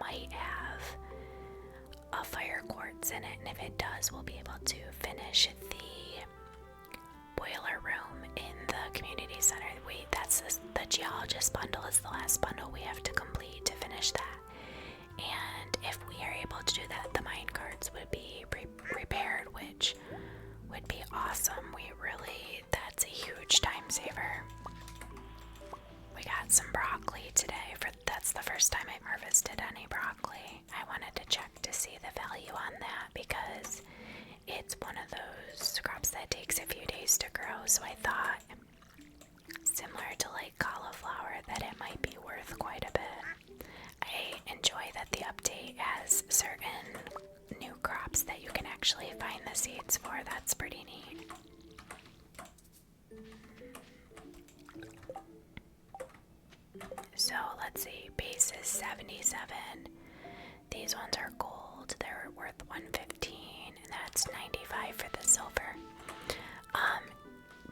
might have a fire quartz in it, and if it does, we'll be able to finish the boiler room in the community center. Wait, that's the geologist bundle is the last bundle we have to complete to finish that. And if we are able to do that, the mine carts would be repaired, which would be awesome. That's a huge time saver. We got some broccoli today. That's the first time I've harvested any broccoli. I wanted to check to see the value on that because it's one of those crops that takes a few days to grow, so I thought, similar to like cauliflower, that it might be worth quite a bit. I enjoy that the update has certain new crops that you can actually find the seeds for. That's pretty neat. So let's see, base is 77. These ones are gold. They're worth 115, and that's 95 for the silver.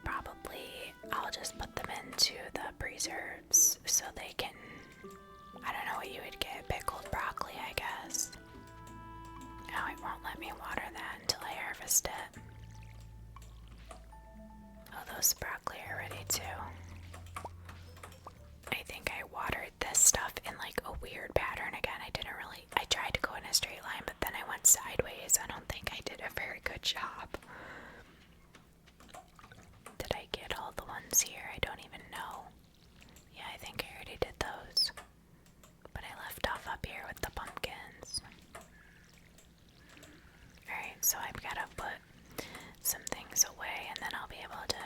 Probably I'll just put them into the preserves so they can, I don't know what you would get, pickled broccoli, I guess. Oh, it won't let me water that until I harvest it. Oh, those broccoli are ready too. I think I watered this stuff in like a weird pattern again. I tried to go in a straight line, but then I went sideways. I don't think I did a very good job. Did I get all the ones here? I don't even know. Yeah, I think I already did those. But I left off up here with the pumpkins. Alright, so I've got to put some things away and then I'll be able to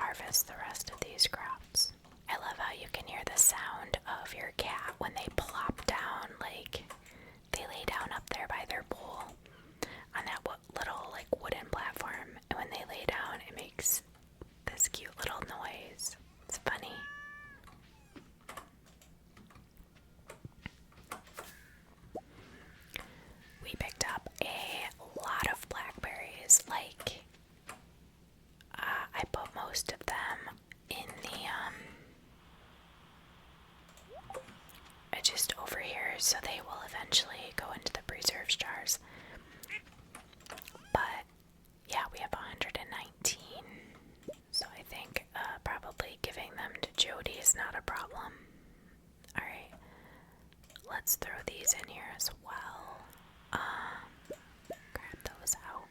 harvest the rest of these crops. I love how you can hear the sound of your cat when they plop down, like they lay down up there by their bowl on that little like wooden platform, and when they lay down it makes this cute little noise. It's funny. We picked up a lot of blackberries, like I put most of them in the just over here, so they will eventually go into the preserves jars. But yeah, we have 119, so I think probably giving them to Jodi is not a problem. Alright, let's throw these in here as well. Grab those out.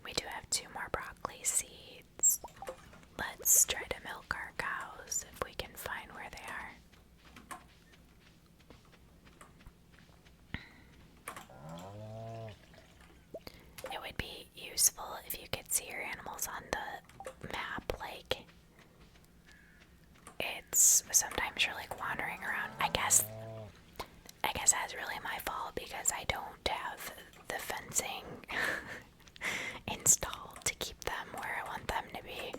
We do have 2 more broccoli seeds. Let's try to milk our cows if we can find where they are. It would be useful if you could see your animals on the map, like it's sometimes you're like wandering around. I guess that's really my fault because I don't have the fencing installed to keep them where I want them to be.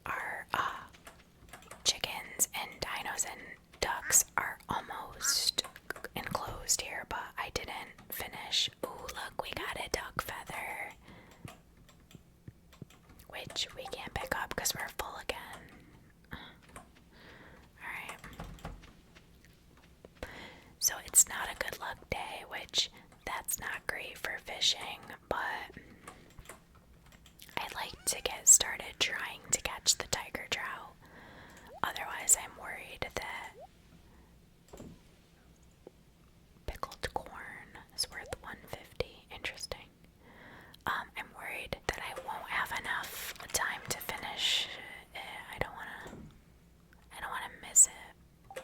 Our chickens and dinos and ducks are almost enclosed here, but I didn't finish. Ooh, look, we got a duck feather, which we can't pick up because we're full again. Alright. So it's not a good luck day, which that's not great for fishing, but I'd like to get started trying to catch the tiger trout. Otherwise, I'm worried that pickled corn is worth 150. Interesting. I'm worried that I won't have enough time to finish it. I don't wanna miss it.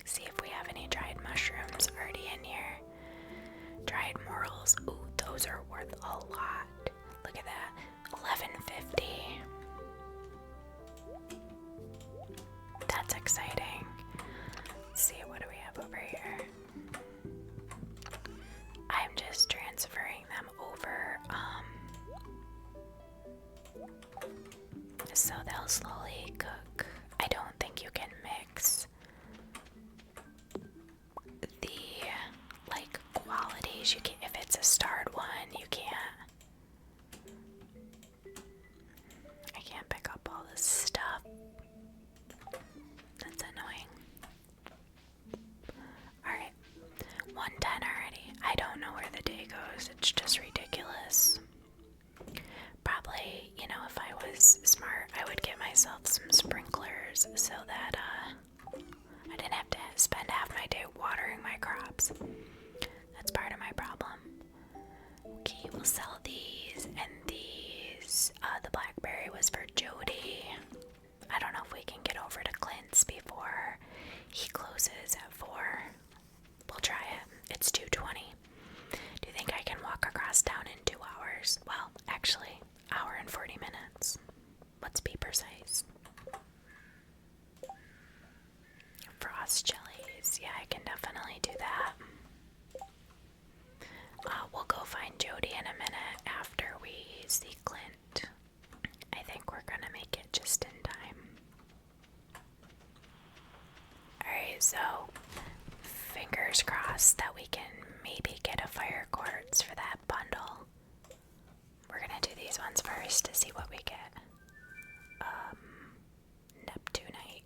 See if we have any dried mushrooms already in here. Dried morels. Ooh, those are worth a lot. Look at that. 1150. That's exciting. Let's see, what do we have over here? I'm just transferring them over, so they'll slowly cook. I don't think you can mix the, like, qualities. You can, if it's a starred one, you can't. I can't pick up all this stuff. 1:10 already. I don't know where the day goes. It's just ridiculous. Probably, you know, if I was smart, I would get myself some sprinklers so that I didn't have to spend half my day watering my crops. That's part of my problem. Okay, we'll sell these and these. The blackberry was for Jodi. I don't know if we can get over to Clint's before he closes at 4. We'll try it. It's 2:20. Do you think I can walk across town in 2 hours? Well, actually, hour and 40 minutes. Let's be precise. Frost jellies. Yeah, I can definitely do that. We'll go find Jodi in a minute after we see Clint. I think we're gonna make it just in time. Alright, so fingers crossed that we can maybe get a fire quartz for that bundle. We're gonna do these ones first to see what we get. Neptunite.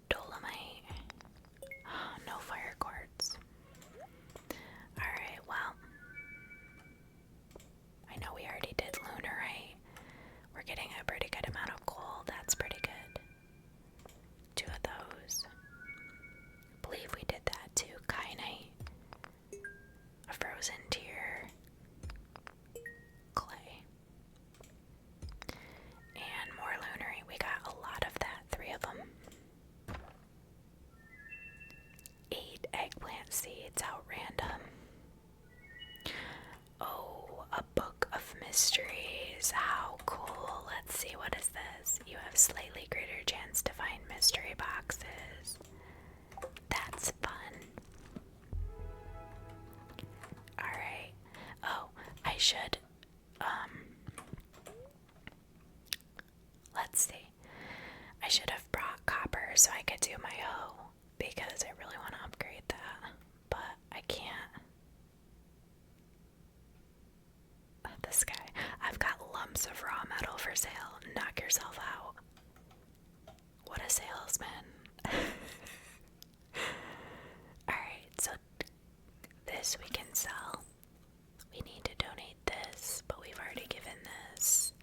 Dolomite. No fire quartz. Alright, well. I know we already did lunarite. We're getting a pretty good amount of coal. That's pretty good. 2 of those. I believe we did that too. Kyanite. A frozen tear. Clay. And more lunarite. We got a lot of that. 3 of them. 8 eggplant seeds out random. Oh, a book of mysteries. How cool. Let's see, what is this? You have slightly greater chance to find mystery boxes. That's fun. Alright. Oh, I should, let's see. I should have brought copper so I could do my hoe, because I really want to upgrade that, but I can't. This guy. I've got lumps of raw metal for sale. Knock yourself out. What a salesman. Alright, so this we can sell. We need to donate this, but we've already given this.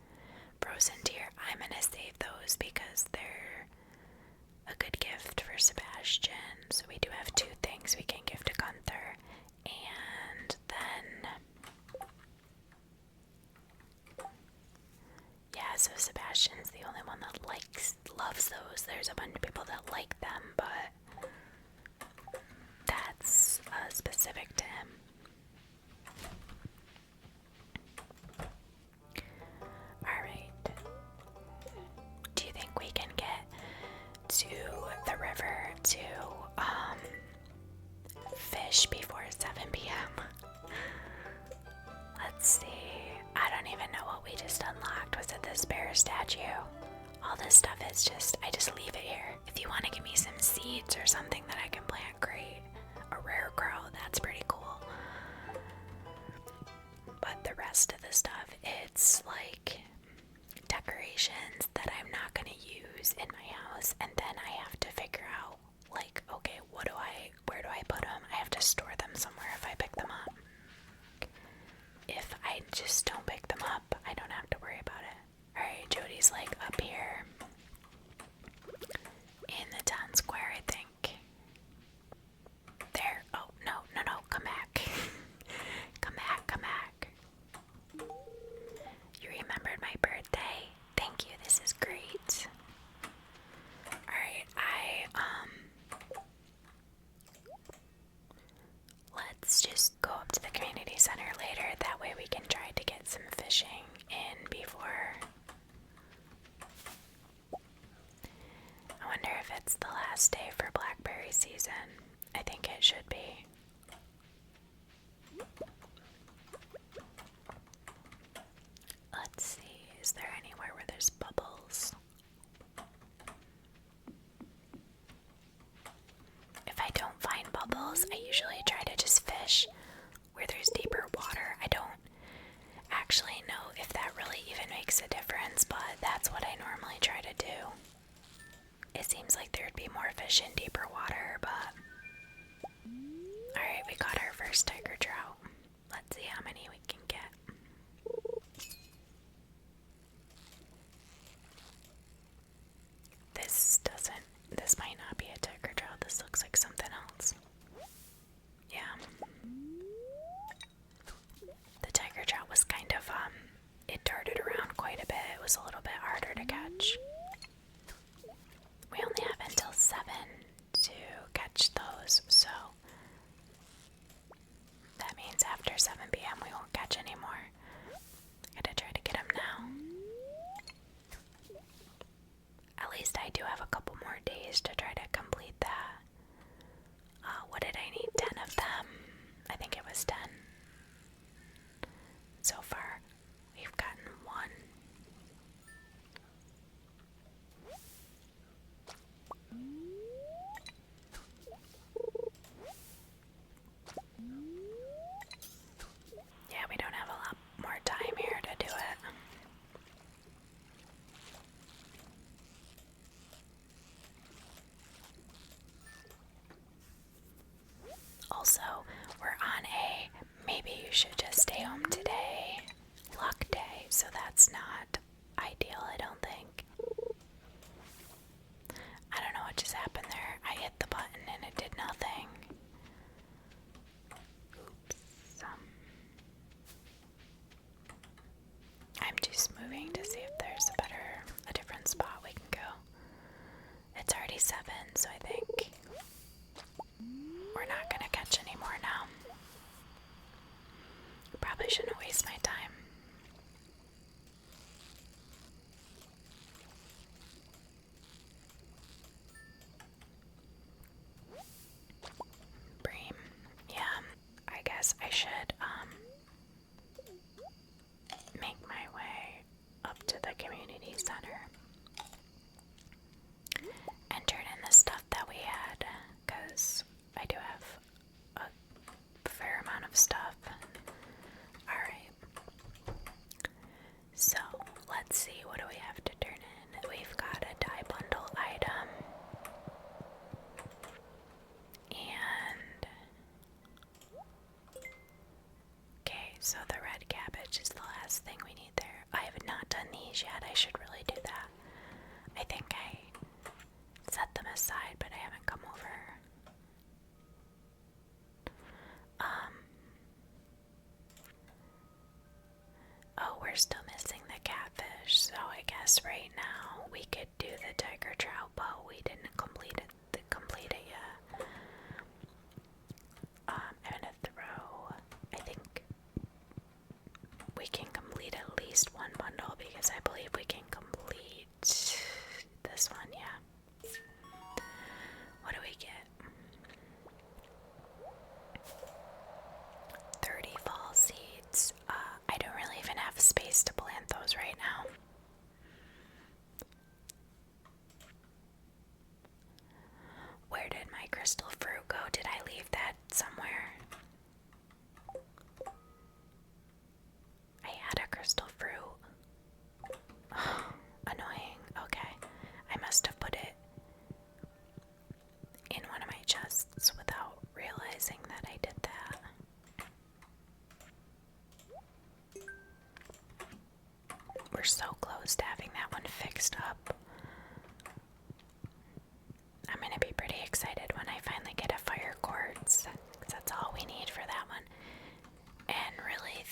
Frozen tear, I'm gonna save those because they're a good gift for Sebastian. So we do have 2 things we can give to Gunther. And then, yeah, so Sebastian's the only one that loves those. There's a bunch of people that like them, but that's specific to him. Alright. Do you think we can get to the river to fish before 7 p.m.? Let's see. I don't even know what we just unlocked. Was it this bear statue? All this stuff is just, I just leave it here. If you want to give me some seeds or something that I can plant, great. A rare grow, that's pretty cool. But the rest of the stuff, it's like decorations that I'm not going to use in my house, and then I have to figure out, like, okay, where do I put them? I have to store them somewhere if I pick them up. If I just don't pick them up, I don't have to worry about it. Alright, Jodi's like up here in the town square, I think. There. Oh, no, come back. Come back. You remembered my birthday? Thank you, this is great. Alright, let's just go up to the community center later. That way we can try to get some fishing in before. I wonder if it's the last day for blackberry season. I think it should be. Let's see, is there anywhere where there's bubbles? If I don't find bubbles, I usually try to just fish where there's deeper water. I don't actually know if that really even makes a difference, but that's what I normally try to do. It seems like there'd be more fish in deeper water, but... Alright, we got our first tiger trout. Let's see how many we can get. This might not be a tiger trout. This looks like something else. Yeah. The tiger trout was kind of, it darted around quite a bit. It was a little bit harder to catch. We only have until 7 to catch those, so that means after 7 p.m. we won't catch any more. Gotta try to get them now. At least I do have a couple more days to try to complete that. What did I need? 10 of them? I think it was 10. So far, we've gotten 1. Yeah, we don't have a lot more time here to do it. Also, we're on a maybe you should just stay home today luck day, so that's not ideal, I don't think. I don't know what just happened there. I hit the button and it did nothing. Oops. I'm just moving to see if there's a different spot we can go. It's already 7, so I think we're not gonna catch any more now. Probably shouldn't waste my time. Bream. Yeah, I guess I should make my way up to the community center and turn in the stuff that we had, because I do have a fair amount of stuff. Alright. So, let's see, what do we have to turn in? We've got a dye bundle item. And... okay, so the red cabbage is the last thing we need there. I have not done these yet. I should really do that. I think I set them aside, but I haven't come over. Oh, we're still missing the catfish, so I guess right now we could do the tiger trout, but we didn't complete it yet. I'm gonna throw, I think we can complete at least one bundle, because I believe we can complete this one, yeah. What do we get? 30 fall seeds. I don't really even have space to plant those right now. Where did my crystal fruit go? Did I leave that somewhere? I had a crystal fruit. Annoying. Okay. I must have put it in one of my chests without realizing that I did that. We're so close to having that one fixed up. I'm gonna be pretty excited when I finally get a fire quartz, because that's all we need for that one. And really,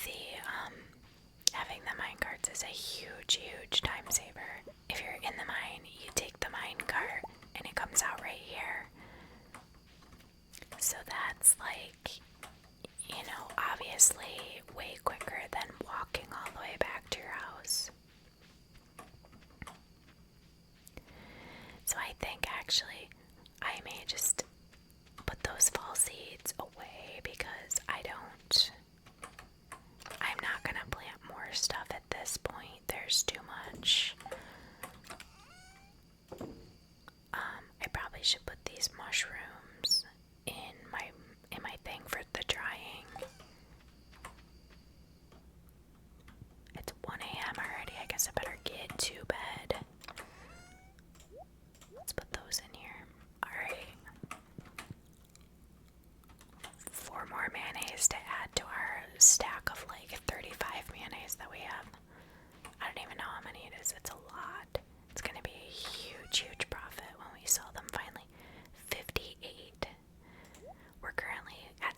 having the mine carts is a huge time saver. If you're in the mine, you take the mine cart and it comes out right here. So that's like, you know, obviously way quicker than walking all the way back to your house. So I think actually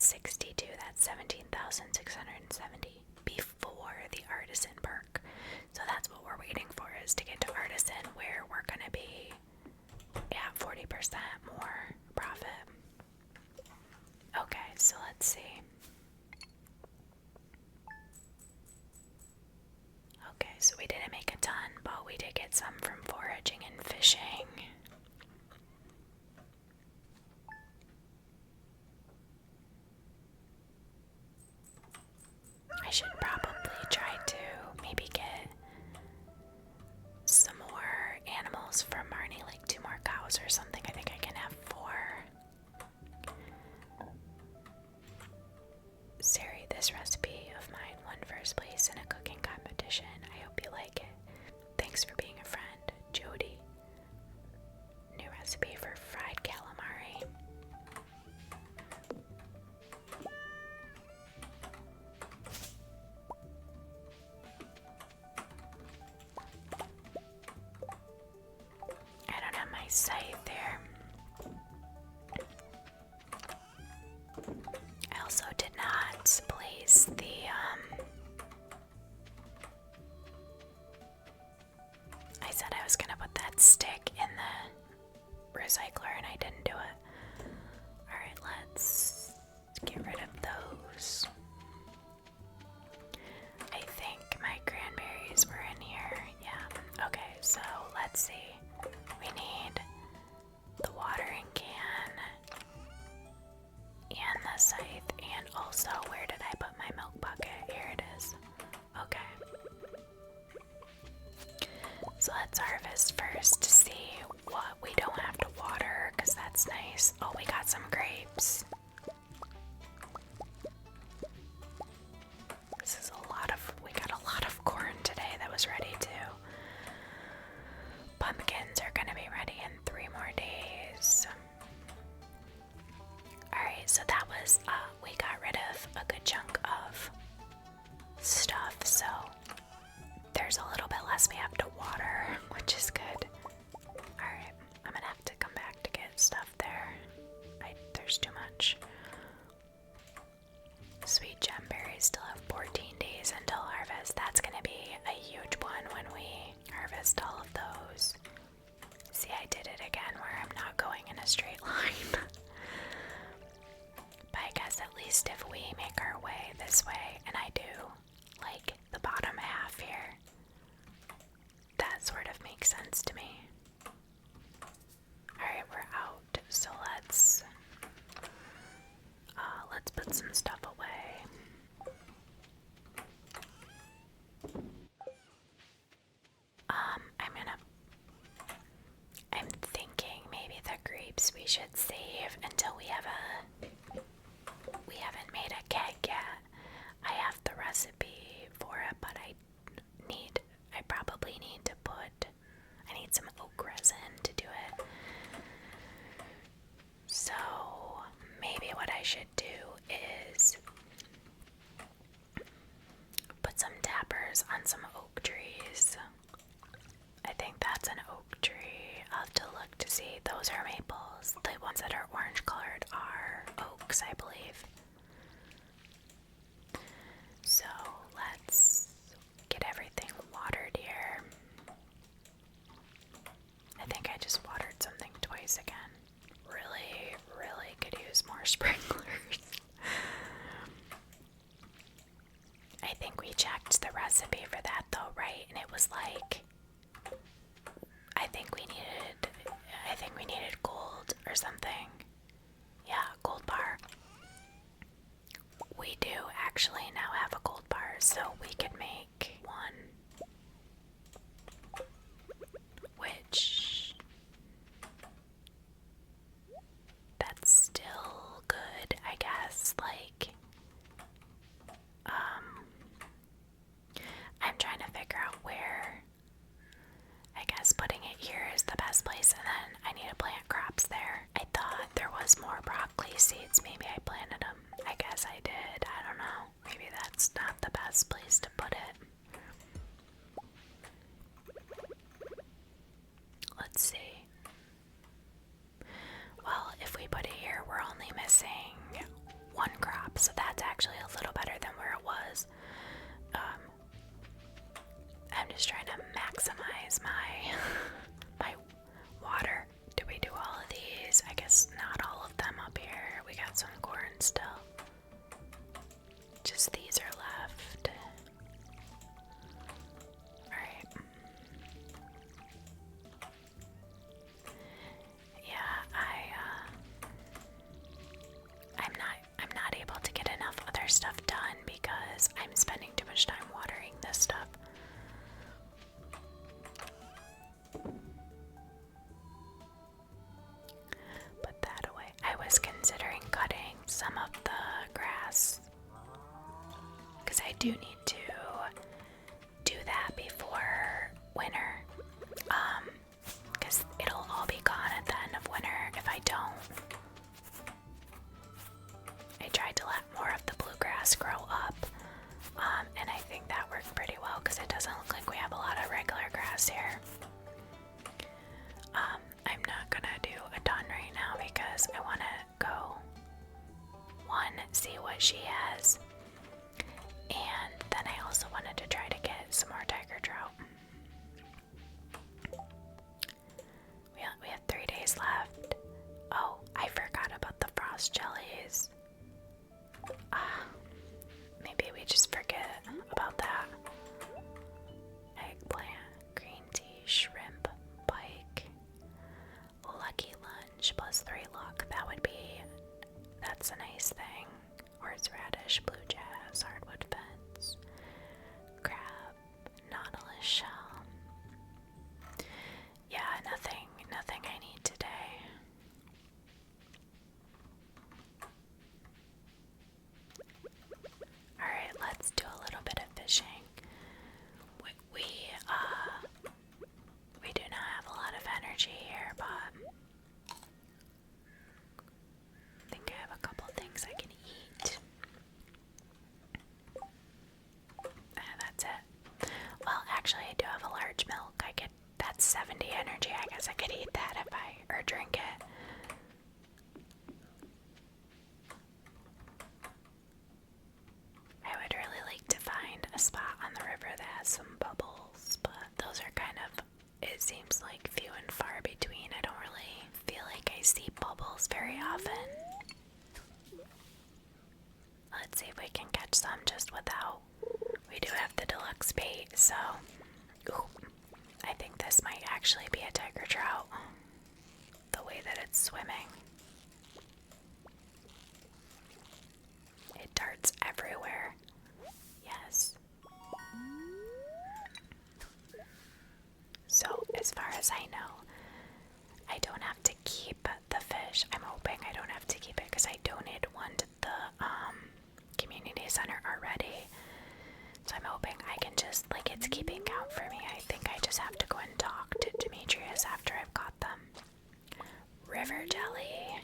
that's 62. That's 17,670 before the artisan perk. So that's what we're waiting for, is to get to artisan, where we're gonna be at 40% more profit. Okay, so let's see. Okay, so we didn't make a ton, but we did get some from foraging and fishing. I should probably try to maybe get some more animals from Marnie, like 2 more cows or something. I think I can have 4. Sari, this recipe of mine won first place in a cooking competition. I hope you like it. Thanks for being a friend, Jodi. New recipe for fried calamari. I don't have my scythe there. I also did not place the I said I was gonna put that stick in the recycler and I didn't do it. Alright, let's get rid of those. I think my cranberries were in here. Yeah. Okay, so let's see. We need the watering can and the scythe, and also, where did I put my milk bucket? Here it is. Okay. So let's harvest first to see what we don't have to water, because that's nice. Oh, we got some grapes. This is we got a lot of corn today that was ready too. Pumpkins are gonna be ready in 3 more days. Alright, so that was, we got rid of a good chunk of stuff, so there's a little bit less we have to water, which is good. Alright, I'm gonna have to come back to get stuff there. There's too much. Sweet gem berries still have 14 days until harvest. That's gonna be a huge one when we harvest all of those. See, I did it again where I'm not going in a straight line. But I guess at least if we make our way this way, and I do like the bottom half here, that sort of makes sense to me. Alright, we're out, so let's put some stuff away. I'm thinking maybe the grapes we should save until we haven't made a keg yet. I have the recipe for it, but I probably need to I need some oak resin to do it. So maybe what I should do is put some tappers on some oak trees. I think that's an oak tree. I'll have to look to see. Those are maples. The ones that are orange colored are oaks, I believe. So let's get everything watered here. I think I just watered something twice again. Really, really could use more sprinklers. I think we checked the recipe for that though, right? And it was like, I think we needed gold or something. Yeah, gold bar. We do actually now have a gold bar, so we could make one. Which, that's still good, I guess. Like, I'm trying to figure out where. I guess putting it here is the best place, and then I need to plant crops there. I thought there was more broccoli seeds. Maybe I planted them. I guess I did. I don't know. Maybe that's not the best place to put I'm just trying to maximize my my water. Do we do all of these? I guess not all of them up here. We got some corn still. Just these are left. Alright. Yeah, I'm not able to get enough other stuff done because I'm spending too much time watering this stuff. Put that away. I was considering cutting some of the grass because I do need to do that before winter. Because it'll all be gone at the end of winter if I don't. I tried to let more of the bluegrass grow up, and I think that worked pretty well because it doesn't look like we have a lot of regular grass here. I'm not gonna do a ton right now because I want to go, one, see what she has, and then I also wanted to try to get some more tiger trout. We have 3 days left. Oh, I forgot about the frost jellies. Maybe we just forget about that. Eggplant, green tea, shrimp, pike, lucky lunch, +3 luck. That's a nice thing. Horseradish, blue jazz, hardwood fence, crab, nautilus shell. Yeah, nothing I need today. Alright, let's do a little bit of fishing. We do not have a lot of energy here, but I think I have a couple things I can eat. That's it. Well, actually, I do have a large milk. That's 70 energy. I guess I could eat that or drink it. I would really like to find a spot on the river that has some bubbles, but those are kind of, it seems like few and far between. I don't really feel like I see bubbles very often. Let's see if we can catch some just without. We do have the deluxe bait, so ooh, I think this might actually be a tiger trout. The way that it's swimming. It darts everywhere. Yes. So, as far as I know, I don't have to keep the fish. I'm hoping I don't have to keep it because I donated one to the community center already. So I'm hoping I can just, it's keeping count for me. I think I just have to go and talk to Demetrius after I've caught them. River jelly.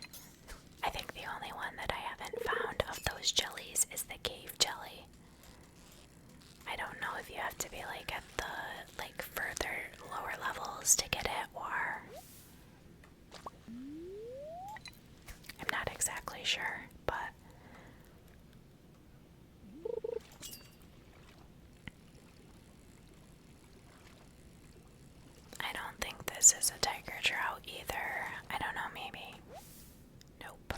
I think the only one that I haven't found of those jellies is the cave jelly. I don't know if you have to be at the further lower levels to get it, or I'm not exactly sure, but I don't think this is a tiger trout either. I don't know, maybe. Nope.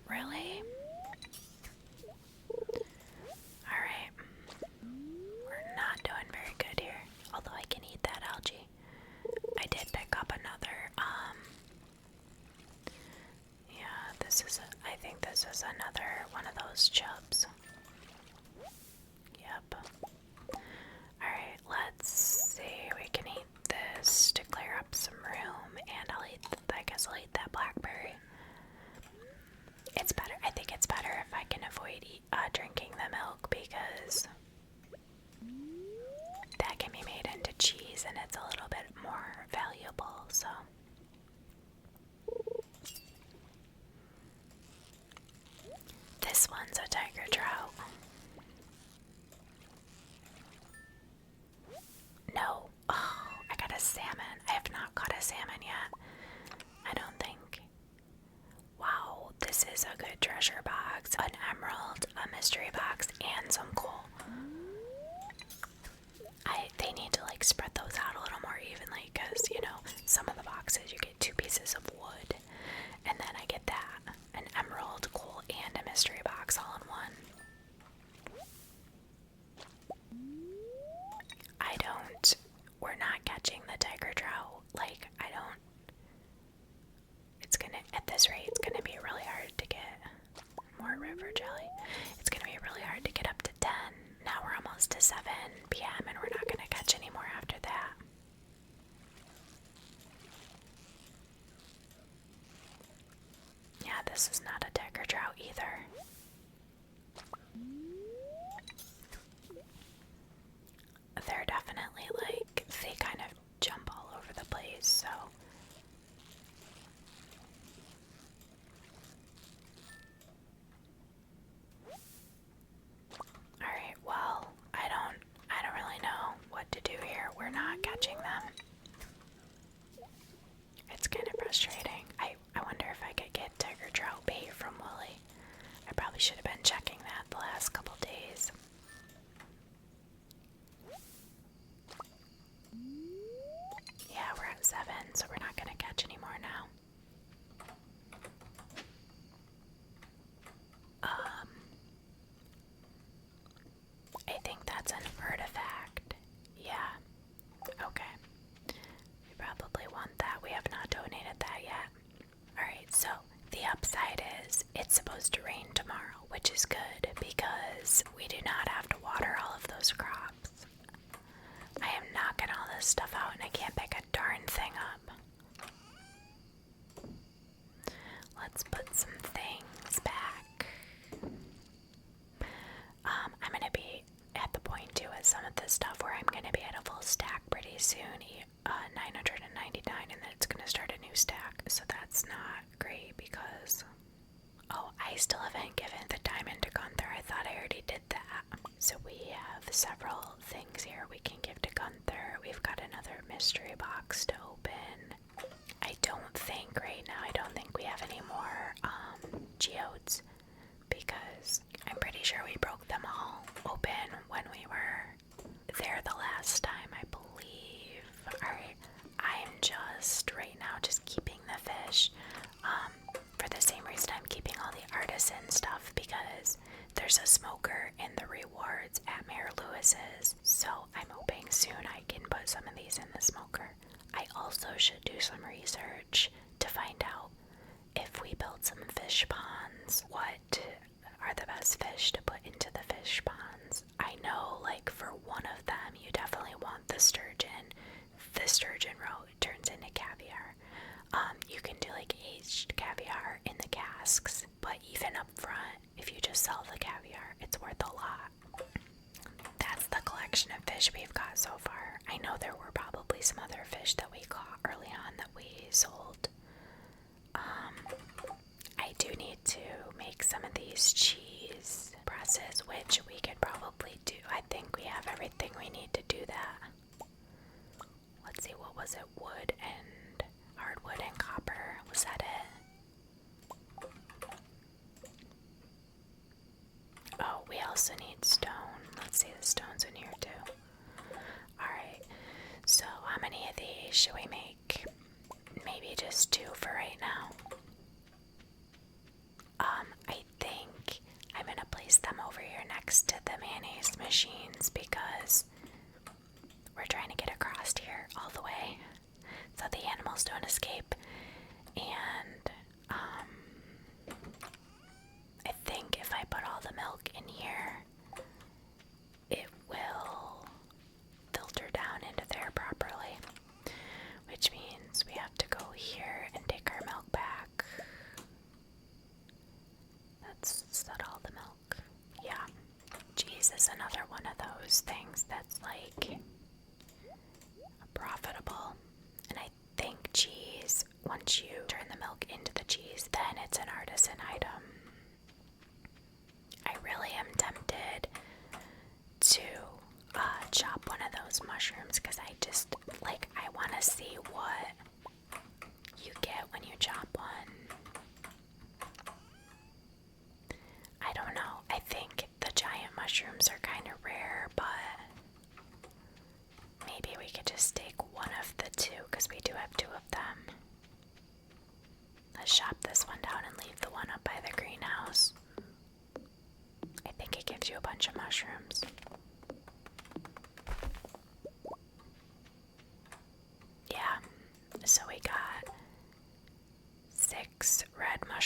Really? Alright. We're not doing very good here. Although I can eat that algae. I did pick up another, yeah, I think this is another one of those chubs. Yep. Alright, let's see. We can eat this to clear up some room, and I guess I'll eat that blackberry. It's better. I think it's better if I can avoid drinking the milk because that can be made into cheese and it's a little bit more valuable, so. This one's a tiger trout. No. Oh, I got a salmon. I have not caught a salmon yet. treasure box, an emerald, a mystery box, and some coal. They need to like spread those out a little more evenly because, you know, some of the boxes you get 2 pieces of wood, and then I get that, an emerald, coal, and a mystery box all in one. We're not catching the tiger trout. Like, at this rate, it's gonna be really hard to get more river jelly. It's gonna be really hard to get up to 10. Now we're almost to 7 p.m. and we're not gonna catch any more after that. Yeah, this is not a tiger trout either. They're definitely like, they kind of jump all over the place, so. Alright, well, I don't really know what to do here. We're not catching them. It's kind of frustrating. I wonder if I could get tiger trout bait from Willie. I probably should have been checking that the last couple days. Yeah, we're at 7, so we're not gonna catch any more now. I think that's an artifact. Yeah. Okay. We probably want that. We have not donated that yet. Alright, so the upside is it's supposed to rain tomorrow, which is good because we do not have to water all of those crops. I am knocking all this stuff out and I can't pick a darn thing up. Let's put some things back. I'm gonna be at the point too with some of this stuff where I'm gonna be at a full stack pretty soon, 999, and then it's gonna start a new stack. So that's not great because, oh, I still haven't given the diamond to Gunther. I thought I already did that. So we have several things here we can give to Gunther. We've got another mystery box to open. I don't think we have any more geodes because I'm pretty sure we broke them all open when we were there the last time, I believe. Alright, I'm just right now just keeping the fish for the same reason I'm keeping all the artisan stuff, because there's a smoker in the rewards at Mayor Lewis's, so I'm hoping soon I can put some of these in the smoker. I also should do some research to find out if we build some fish ponds, what are the best fish to put into the fish ponds. I know, like, for one of them, you definitely want the sturgeon. The sturgeon roe turns into caviar. You can do, like, aged caviar in the casks, but even up front, if you just sell the caviar, it's worth a lot. That's the collection of fish we've got so far. I know there were probably some other fish that we caught early on that we sold. I do need to make some of these cheese presses, which we could probably do. I think we have everything we need to do that. Let's see, what was it? Wood and hardwood and copper. Was that it? Oh, we also need stone. Let's see, the stone's in here too. Alright, so how many of these should we make? Maybe just 2 for right now. I think I'm gonna place them over here next to the mayonnaise machines because we're trying to get across here all the way so the animals don't escape. And I think if I put all the milk in here, it will filter down into there properly, which means we have to go here and take our milk back. Is that all the milk? Yeah. Cheese is another one of those things that's like profitable. And I think cheese, once you turn the milk into the cheese, then it's an artisan item. I really am tempted to chop one of those mushrooms because I just, like, I want to see what you get when you chop one.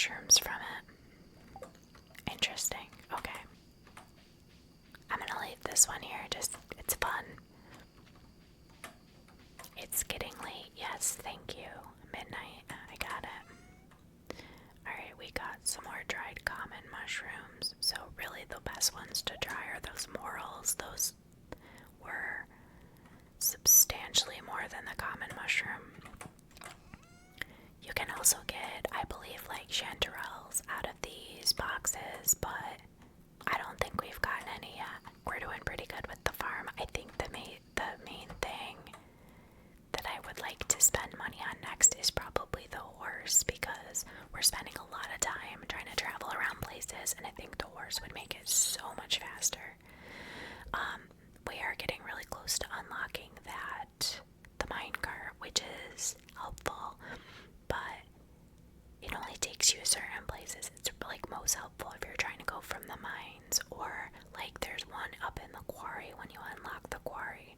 mushrooms from it. Interesting. Okay. I'm gonna leave this one here, just, it's fun. It's getting late. Yes, thank you. Midnight. I got it. Alright, we got some more dried common mushrooms. So really the best ones to try are those morels. Those were substantially more than the common mushroom. You can also get, I believe, like chanterelles out of these boxes, but I don't think we've gotten any yet. We're doing pretty good with the farm. I think the main thing that I would like to spend money on next is probably the horse, because we're spending a lot of time trying to travel around places, and I think the horse would make it so much faster. We are getting really close to unlocking that, the minecart, which is helpful, but it only takes you certain places. It's like most helpful if you're trying to go from the mines, or like there's one up in the quarry when you unlock the quarry.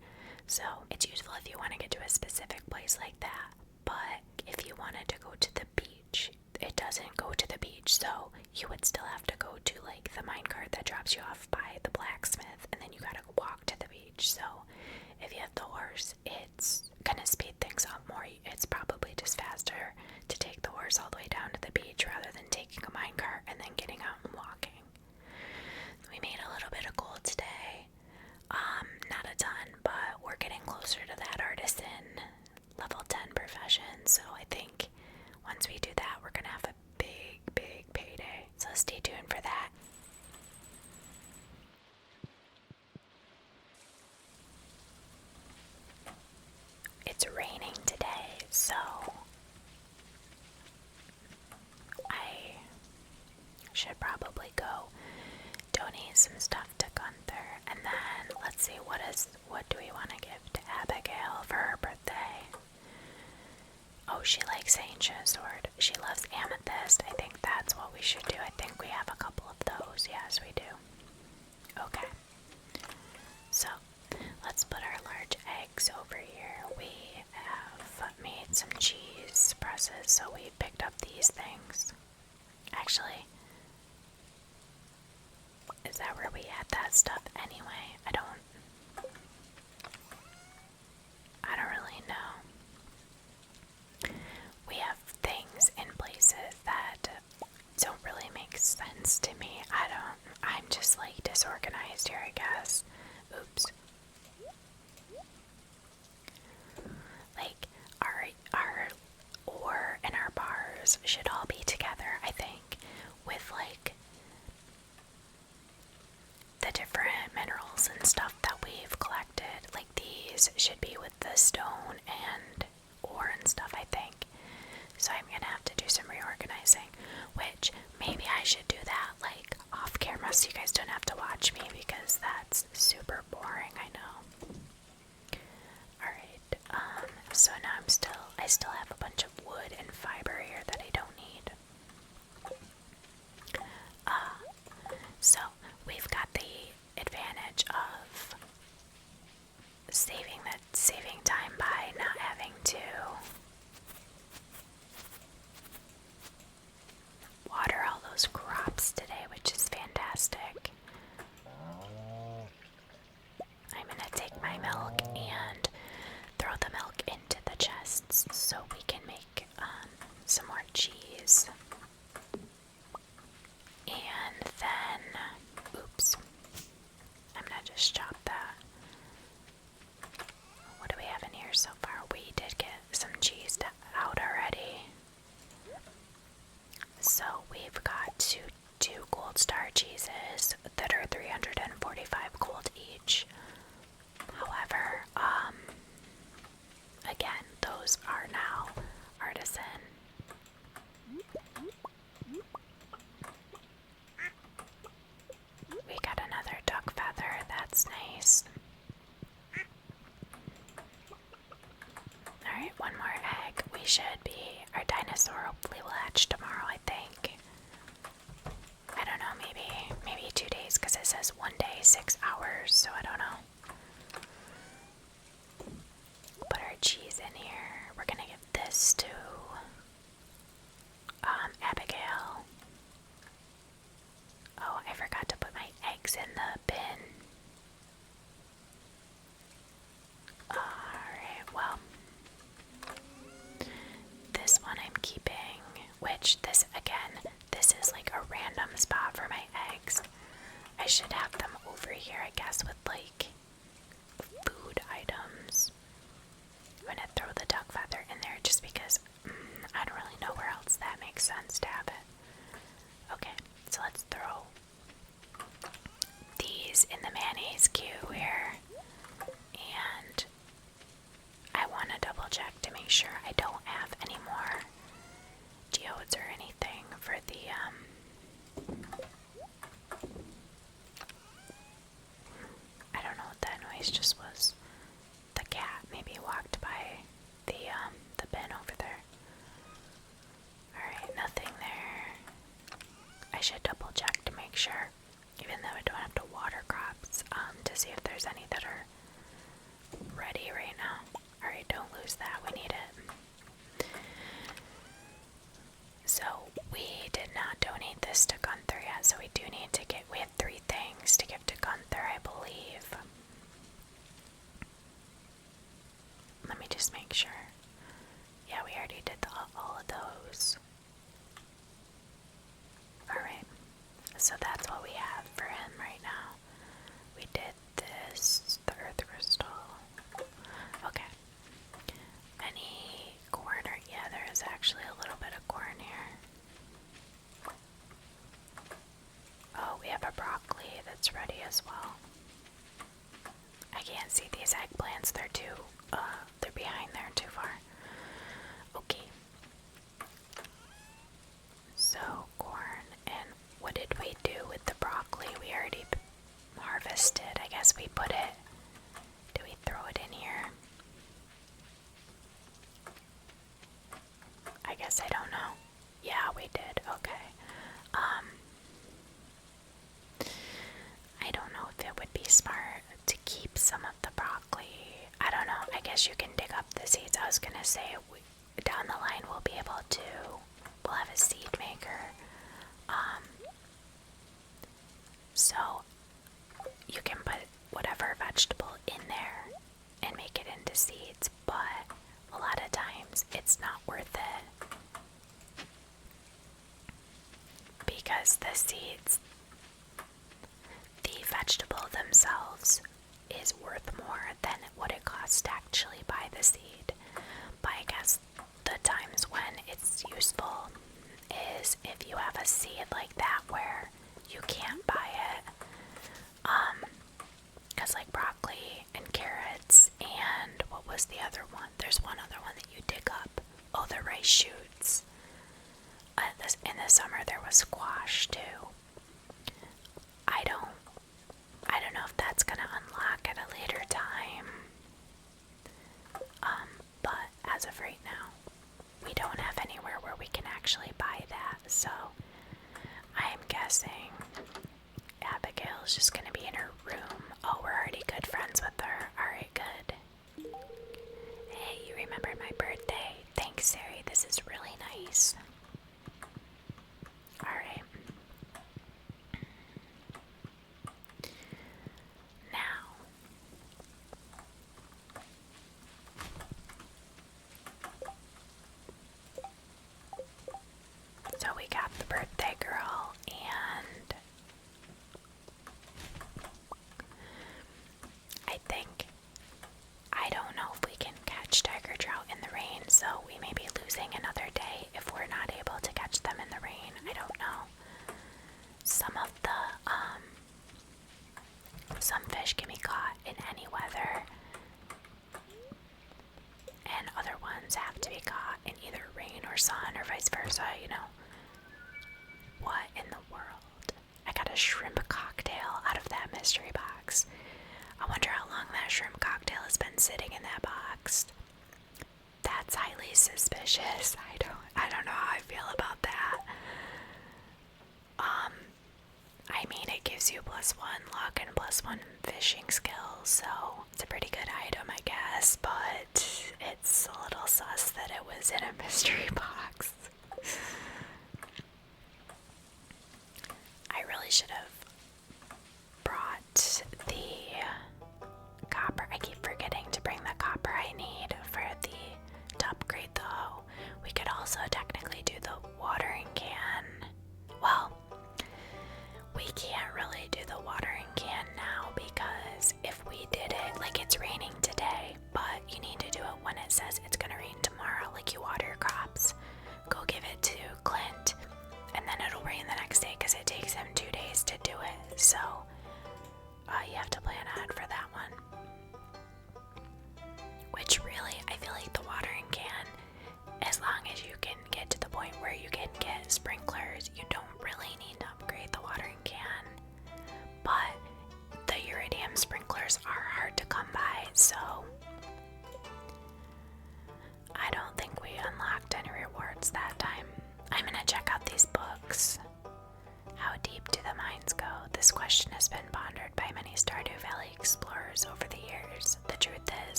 So it's useful if you want to get to a specific place like that. But if you wanted to go to the beach, it doesn't go to the beach, so you would still have to go to like the minecart that drops you off by the blacksmith, and then you gotta walk to the beach. So if you have the horse, it's gonna speed things up more. It's probably just faster to take the horse all the way down to the beach rather than taking a minecart and then getting out and walking. We made a little bit of gold today. Not a ton, but we're getting closer to that artisan level 10 profession, so I think once we do that, we're gonna have a big payday. So stay tuned for that. It's raining today, so I should probably go donate some stuff to Gunther, and then let's see, what do we want to give to Abigail for her birthday? Oh, she likes ancient sword. She loves amethyst. I think that's what we should do. I think we have a couple of those. Yes, we do. Okay. So, let's put our large eggs over here. We have made some cheese presses, so we picked up these things. Actually, is that where we had that stuff anyway? I don't really know. We have things in places that don't really make sense to me. I'm just like disorganized here, I guess. Oops. Like, our ore and our bars should all be together, I think, with like the different minerals and stuff that we've collected. Like, these should be with the stone and ore and stuff, I think. So I'm gonna have to do some reorganizing, which maybe I should do that like off camera so you guys don't have to watch me, because that's super boring, I know. Alright, so now I still have a bunch of wood and fiber here that I don't need. So we've got the advantage of saving time by not having to water all those crops today, which is fantastic. I'm gonna take my milk and throw the milk into the chests so we can make some more cheese. And then, oops, I'm gonna just chop that. What do we have in here so far? We did get some cheese out already. So we've got two gold star cheeses that are 345 gold each. However, again, those are now artisan. We got another duck feather, that's nice. Alright, one more egg. We should be, our dinosaur hopefully will hatch tomorrow, I think. I don't know, maybe 2 days, because it says 1 day, 6 hours, so I don't know. Put our cheese in here. We're gonna give this to Abigail. hatch. This, again, this is like a random spot for my eggs. I should have them over here, I guess, with like food items. I'm gonna throw the duck feather in there just because I don't really know where else that makes sense to have it. Okay, so let's throw these in the mayonnaise queue here. And I want to double check to make sure I don't have any more geodes or anything for the, I don't know what that noise just was. The cat maybe walked by the bin over there. Alright, nothing there. I should double check to make sure, even though I don't have to water crops, to see if there's any that are ready right now. Alright, don't lose that, we need it. So, we did not donate this to Gunther yet, so we do need to get, we have 3 things to give to Gunther, I believe. Let me just make sure. Yeah, we already did all of those. Alright, so that's what we have for him right now. We did this, the earth crystal. Okay. Any corn or, yeah, there is actually a little bit of corn here. Oh, we have a broccoli that's ready as well. I can't see these eggplants, they're behind there too far. Okay. So, corn, and what did we do with the broccoli? We already harvested. I guess we put it, do we throw it in here? I guess I don't know. Yeah, we did. Okay. I don't know if it would be smart to keep some of the broccoli. I don't know. I guess you can dig up the seeds. I was gonna say down the line we'll be able to. We'll have a seed maker. So you can put whatever vegetable in there and make it into seeds, but a lot of times it's not worth it because the seeds, the vegetable themselves is worth more than what it costs to actually buy the seed. But I guess the times when it's useful is if you have a seed like that where you can't buy it. Because like broccoli and carrots and what was the other one? There's one other one that you dig up. Oh, the rice shoots. In the summer there was squash too. I don't know if that's gonna unlock at a later time. But as of right now, we don't have anywhere where we can actually buy that, so I'm guessing Abigail is just gonna be in her room. Oh, we're already good friends with her. Alright, good. Hey, you remembered my birthday. Thanks, Sari. This is really nice. Alright. Now, so we got the birthday girl, and I don't know if we can catch tiger trout in the rain, so we may be losing another day if we're not able to catch them in the rain. I don't know. Some of the, some fish can be caught in any weather, and other ones have to be caught in either rain or sun or vice versa, you know. What in the world? I got a shrimp cocktail out of that mystery box. I wonder how long that shrimp cocktail has been sitting in that box. That's highly suspicious. I don't know how I feel about that. I mean, it gives you +1 luck and +1 fishing skills, so it's a pretty good item, I guess, but it's a little sus that it was in a mystery box. I really should have brought the copper. I keep forgetting to bring the copper I need for to upgrade the hoe. We could also technically do the watering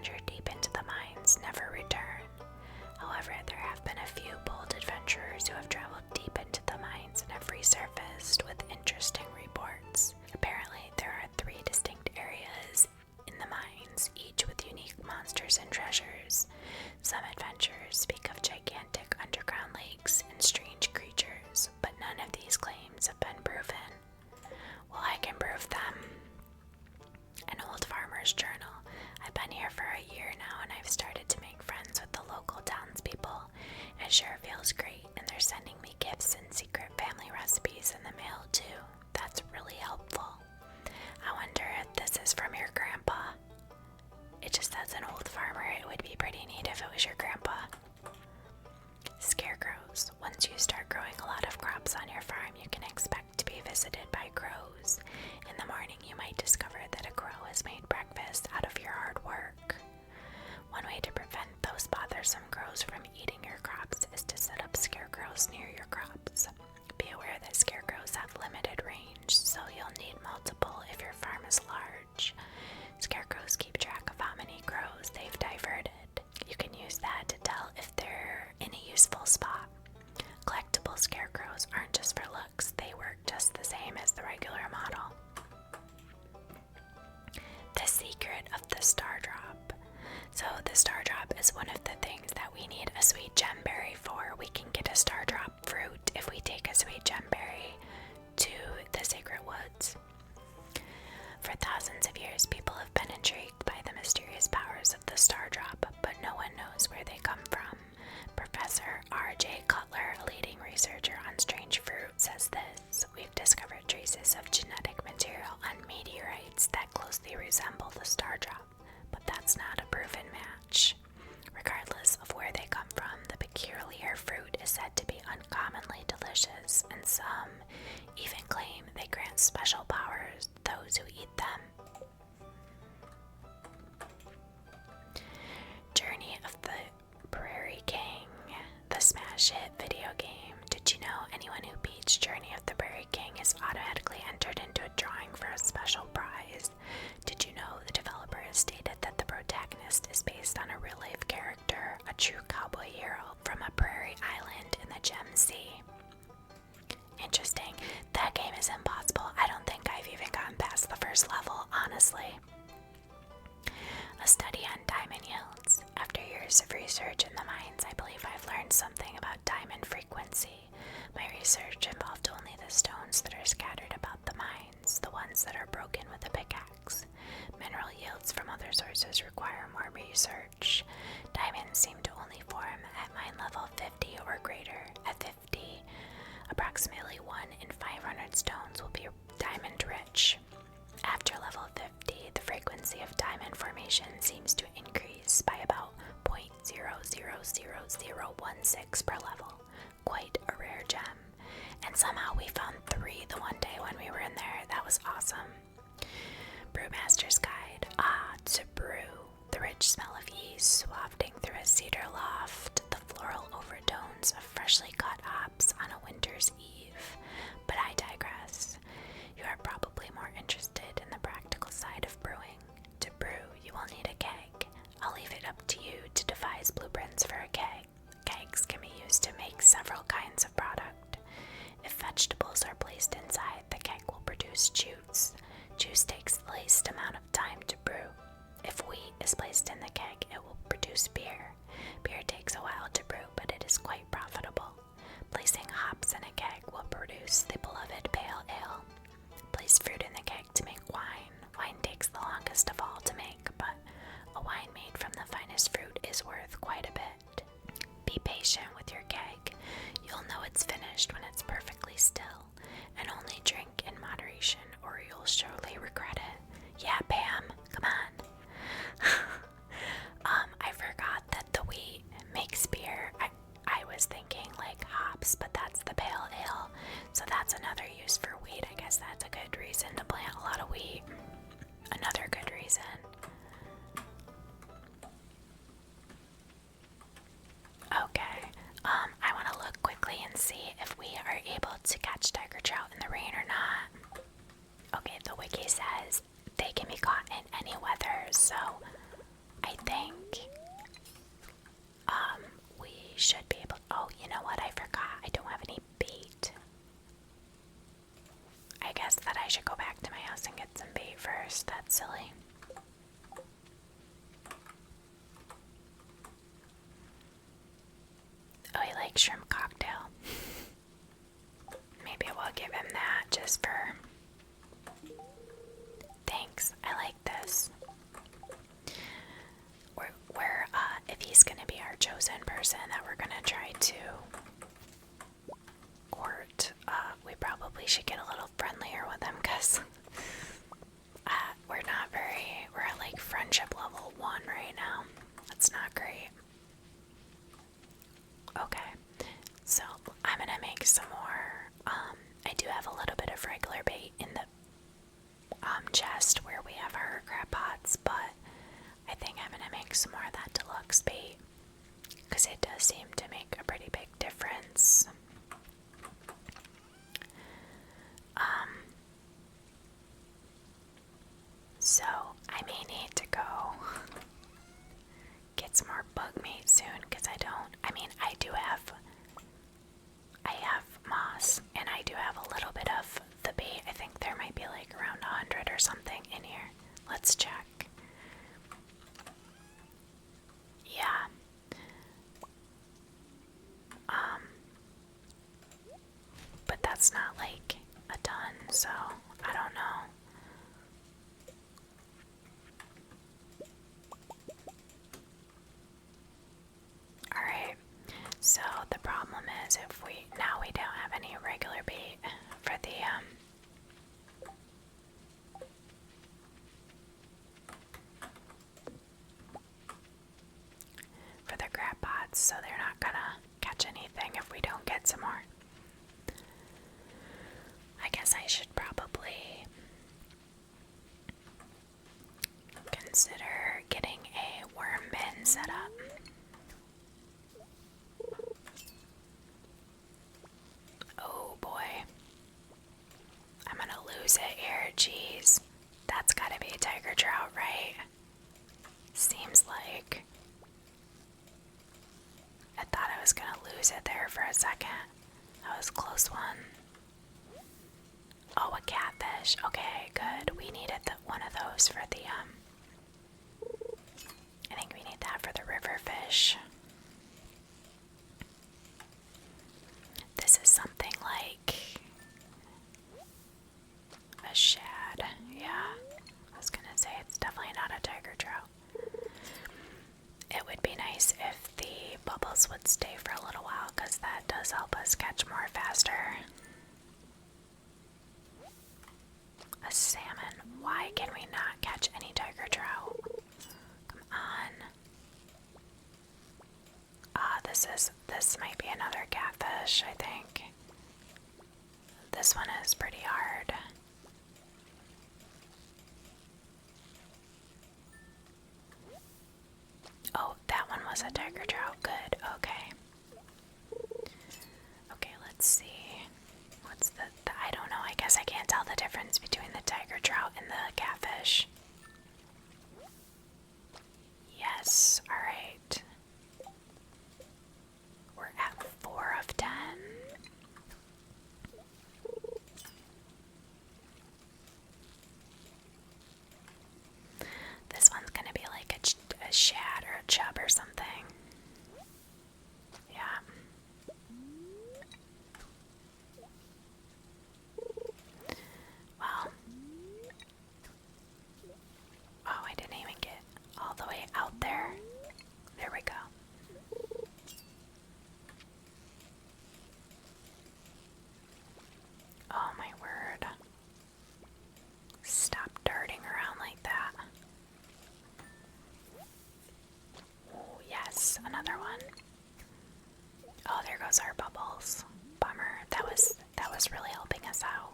venture deep into the mines never return. However, there have been a few bold adventurers who have traveled deep into the mines and have resurfaced with interesting reports. Apparently, there are 3 distinct areas in the mines, each with unique monsters and treasures. Some adventurers speak of gigantic underground lakes and strange creatures, but none of these claims have been proven. Well, I can prove them. An old farmer's journal. I've been here for a year now and I've started to make friends with the local townspeople. It sure feels great, and they're sending me gifts and secret family recipes in the mail too. That's really helpful. I wonder if this is from your grandpa. It just says an old farmer. It would be pretty neat if it was your grandpa. Scarecrows. Once you start growing a lot of crops on your farm, you can expect to be visited by crows. In the morning, you might discover that a crow has made breakfast out of your hard work. One way to prevent those bothersome crows from eating your crops is to set up scarecrows near your crops. Be aware that scarecrows have limited range, so you'll need multiple if your farm is large. Scarecrows keep track of how many crows they've diverted. You can use that to tell if they're in a useful spot. Collectible scarecrows aren't just for looks, they work just the same as the regular model. The secret of the star drop. So the star drop is one of the things that we need a sweet gemberry for. We can get a star drop fruit if we take a sweet gemberry to the sacred woods. For thousands of years, people have been intrigued by the mysterious powers of the star drop, but no one knows where they come from. Professor R.J. Cutler, a leading researcher on strange fruit, says this: "We've discovered traces of genetic material on meteorites that closely resemble the star drop, but that's not a proven match. Regardless of where they come from, the peculiar fruit is said to be uncommonly delicious, and some even claim they grant special powers to those who eat them." Journey of the Prairie King, the smash hit video game. Did you know anyone who beats Journey of the Prairie King is automatically entered into a drawing for a special prize? Did you know the developer has stated that the protagonist is based on a real-life character, a true cowboy hero from a prairie island in the Gem Sea? Interesting. That game is impossible. I don't think I've even gotten past the first level, honestly. A study on diamond yields. After years of research in the mines, I believe I've learned something about diamond frequency. My research involved only the stones that are scattered about the mines, the ones that are broken with a pickaxe. Mineral yields from other sources require more research. Diamonds seem to only form at mine level 50 or greater. At 50, approximately 1 in 500 stones will be diamond rich. After level 50, the frequency of diamond formation seems to increase by about 0.000016 per level. Quite a rare gem. And somehow we found 3 the one day when we were in there. That was awesome. Brewmaster's Guide. To brew. The rich smell of yeast wafting through a cedar loft. The floral overtones of freshly cut hops on a winter's eve. But I digress. You are probably more interested in the practical side of brewing. To brew, you will need a keg. I'll leave it up to you to devise blueprints for a keg. Kegs can be used to make several kinds of product. If vegetables are placed inside, the keg will produce juice. Juice takes the least amount of time to brew. If wheat is placed in the keg, it will produce beer. Beer takes a while to brew, but it is quite profitable. Placing hops in a keg will produce the beloved pale ale. Place fruit in the keg to make wine. Wine takes the longest of all to make, but a wine made from the finest fruit is worth quite a bit. Be patient with your keg. You'll know it's finished when it's perfectly still, and only drink in moderation or you'll surely regret it. Yeah, Pam, come on. I forgot that the wheat makes beer. I was thinking like hops, but that's the pale ale. So that's another use for wheat. I guess that's a good reason to plant a lot of wheat. Another good reason. Okay. I want to look quickly and see if we are $10. That's silly. Oh, he likes shrimp cocktail. Maybe we'll give him that just for... Thanks, I like this. If he's gonna be our chosen person that we're gonna try to court, we probably should get a little friendlier with him, because we're at like friendship level 1 right now. That's not great. Okay, so I'm gonna make some more. I do have a little bit of regular bait in the chest where we have our crab pots, but I think I'm gonna make some more of that deluxe bait because it does seem to make a pretty big difference. So I may need to go get some more bug meat soon because I have moss and I do have a little bit of the bait. I think there might be like around 100 or something in here. Let's check. Yeah. But that's not like a ton, so I don't know. Alright, so the problem is if we don't have any regular bait for the crab pots, so they're not gonna catch anything if we don't get some more. I guess I should probably consider getting a worm bin set up. Oh boy. I'm gonna lose it here, jeez. That's gotta be a tiger trout, right? Seems like. I thought I was gonna lose it there for a second. That was a close one. Oh, a catfish. Okay, good. We needed one of those for the, I think we need that for the river fish. This is something like a shad. Yeah, I was gonna say it's definitely not a tiger trout. It would be nice if the bubbles would stay for a little while, because that does help us catch more faster. A salmon. Why can we not catch any tiger trout? Come on. This might be another catfish, I think. This one is pretty hard. Oh, that one was a tiger trout. Good. Okay. Okay, let's see. What's the I don't know. I guess I can't tell the difference between the tiger trout and the catfish. Yes. All right. We're at 4 of 10. This one's gonna be like a shad or a chub or something. Yeah. Well. Oh, I didn't even get all the way out there. There we go. Oh my word. Stop darting around like that. Oh, yes, another one. Oh, there goes our bubbles. Bummer. That was really helping us out.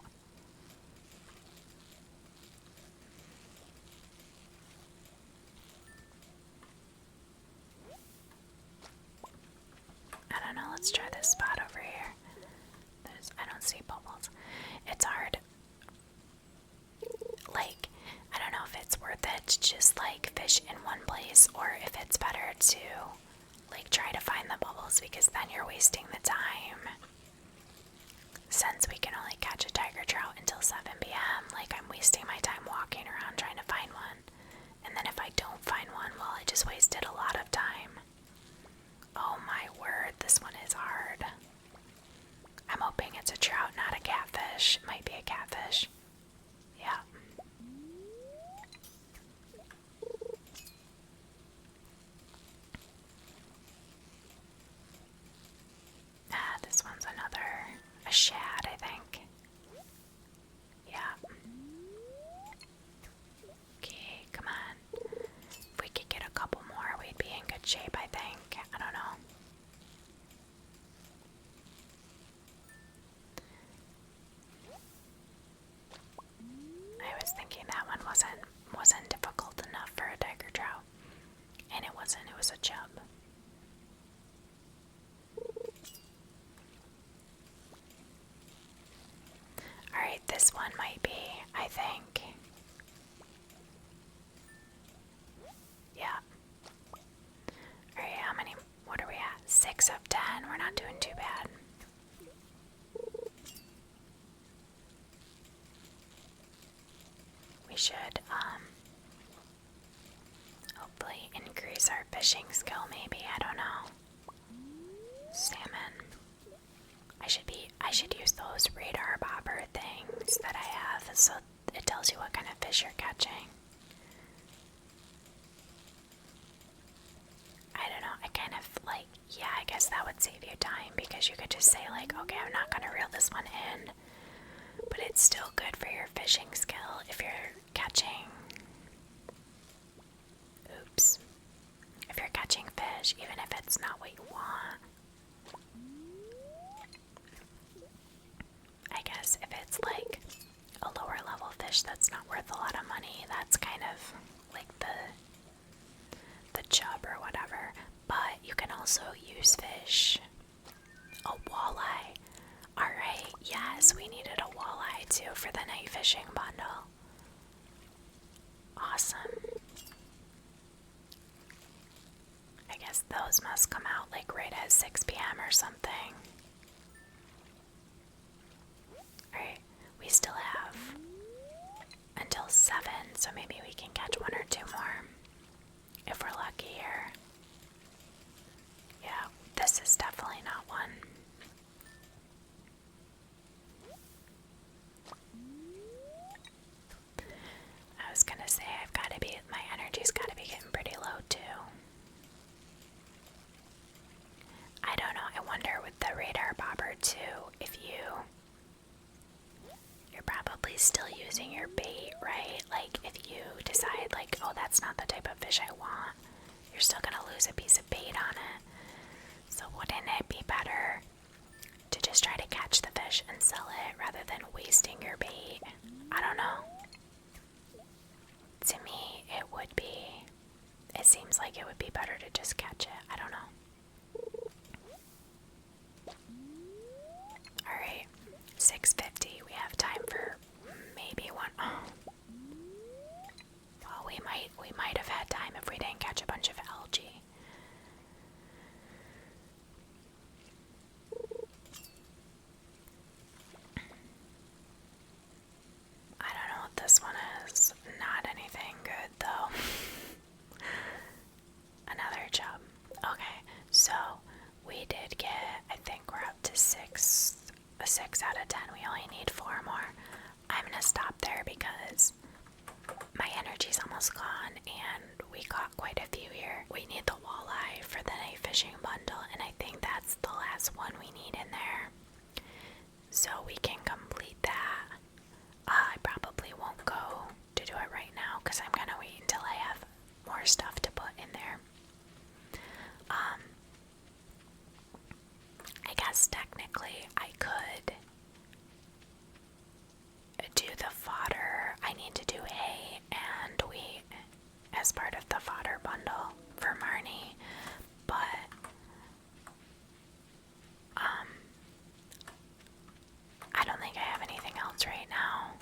I don't know, let's try this spot over here. I don't see bubbles. It's hard. Like, I don't know if it's worth it to just like fish in one place or if it's better to like try to find the bubbles, because then you're wasting the time. since we can only catch a tiger trout until 7 p.m., like I'm wasting my time walking around trying to find one. And then if I don't find one, well, I just wasted a lot of time. Oh my word, this one is hard. I'm hoping it's a trout, not a catfish. It might be a catfish. Yeah. This one's a shad, I think. Yeah. Okay, come on. If we could get a couple more, we'd be in good shape, I think. I don't know. I was thinking that one wasn't difficult enough for a tiger trout. And it wasn't, it was a chub. Alright, this one might be, I think. Yeah. Alright, how many, what are we at? 6 of 10, we're not doing too bad. We should, hopefully increase our fishing skill, maybe, I don't know. Salmon. I should use those radar bobber things that I have so it tells you what kind of fish you're catching. I don't know, I kind of like, yeah, I guess that would save you time because you could just say like, okay, I'm not gonna reel this one in, but it's still good for your fishing skill if you're catching, oops, if you're catching fish, even if it's not what you want. I guess if it's like a lower level fish that's not worth a lot of money, that's kind of like the chub or whatever. But you can also use fish. A walleye. Alright, yes, we needed a walleye too for the night fishing bundle. Awesome. I guess those must come out like right at 6 p.m. or something. Alright, we still have until 7, so maybe we can catch 1 or 2 more if we're lucky here. Yeah, this is definitely not one. I was gonna say my energy's gotta be getting pretty low too. I don't know, I wonder with the radar bobber too, if you're probably still using your bait, right? Like if you decide like, oh, that's not the type of fish I want, you're still gonna lose a piece of bait on it. So wouldn't it be better to just try to catch the fish and sell it rather than wasting your bait? I don't know. To me, it seems like it would be better to just catch it. I don't know. Alright, 6:50. We have time for maybe one. Oh. Well, we might have had time if we didn't catch a bunch of algae. I don't know what this one is. Not anything good though. Another chub. Okay, so we did get, I think we're up to 6 out of 10. We only need 4 more. I'm gonna stop there because my energy's almost gone and we caught quite a few here. We need the walleye for the night fishing bundle, and I think that's the last one we need in there. So we can complete that. I probably won't go to do it right now because I'm gonna wait until I have more stuff to put in there. I guess technically I could do the fodder. I need to do hay and wheat as part of the fodder bundle for Marnie, but I don't think I have anything else right now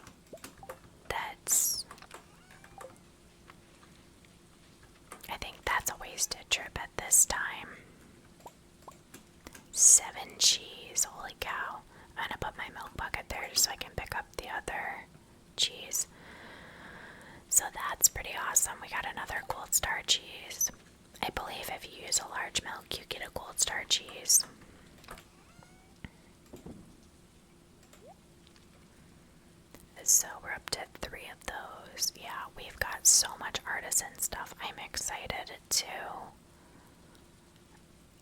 I think that's a wasted trip at this time. 7 cheese, holy cow. I'm gonna put my milk bucket there just so I can pick up the other cheese. So that's pretty awesome. We got another gold star cheese. I believe if you use a large milk, you get a gold star cheese. So we're up to 3 of those. Yeah, we've got so much artisan stuff. I'm excited to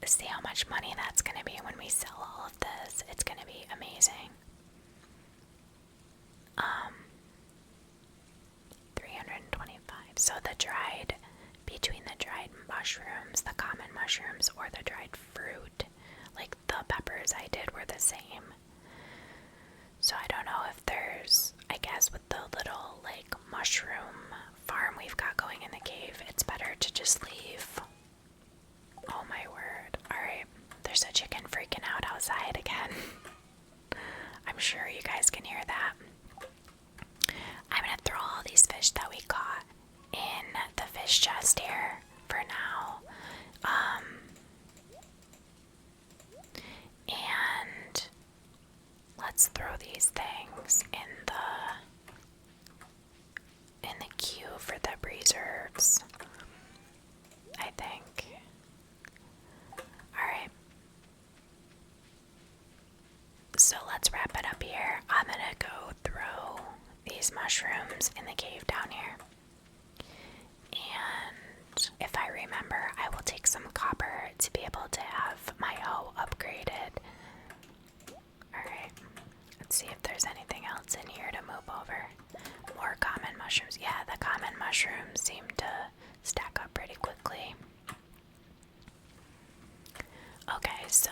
see how much money that's going to be when we sell all of this. It's going to be amazing. 325. So between the dried mushrooms, the common mushrooms, or the dried fruit, like the peppers I did were the same. So I don't know if there's, I guess with the little like mushroom farm we've got going in the cave, it's better to just leave. Oh my word. Alright, there's a chicken freaking out outside again. I'm sure you guys can hear that. I'm gonna throw all these fish that we caught in the fish chest here for now. And let's throw these things in the queue for the preserves, I think. Alright. So let's wrap it up here. I'm gonna go throw these mushrooms in the cave down here. And if I remember, I will take some copper to be able to have my hoe upgraded. Alright, let's see if there's anything else in here to move over. More common mushrooms. Yeah, the common mushrooms seem to stack up pretty quickly. Okay, so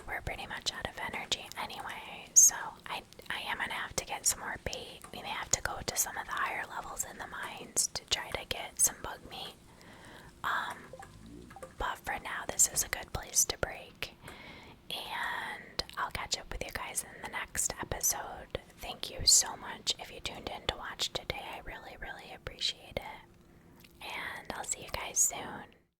we're pretty much out of energy anyway, so I am gonna have to get some more bait. We may have to go to some of the higher levels in the mines to try to get some bug meat. But for now, this is a good place to break. And I'll catch up with you guys in the next episode. Thank you so much if you tuned in to watch today. I really, really appreciate it. And I'll see you guys soon.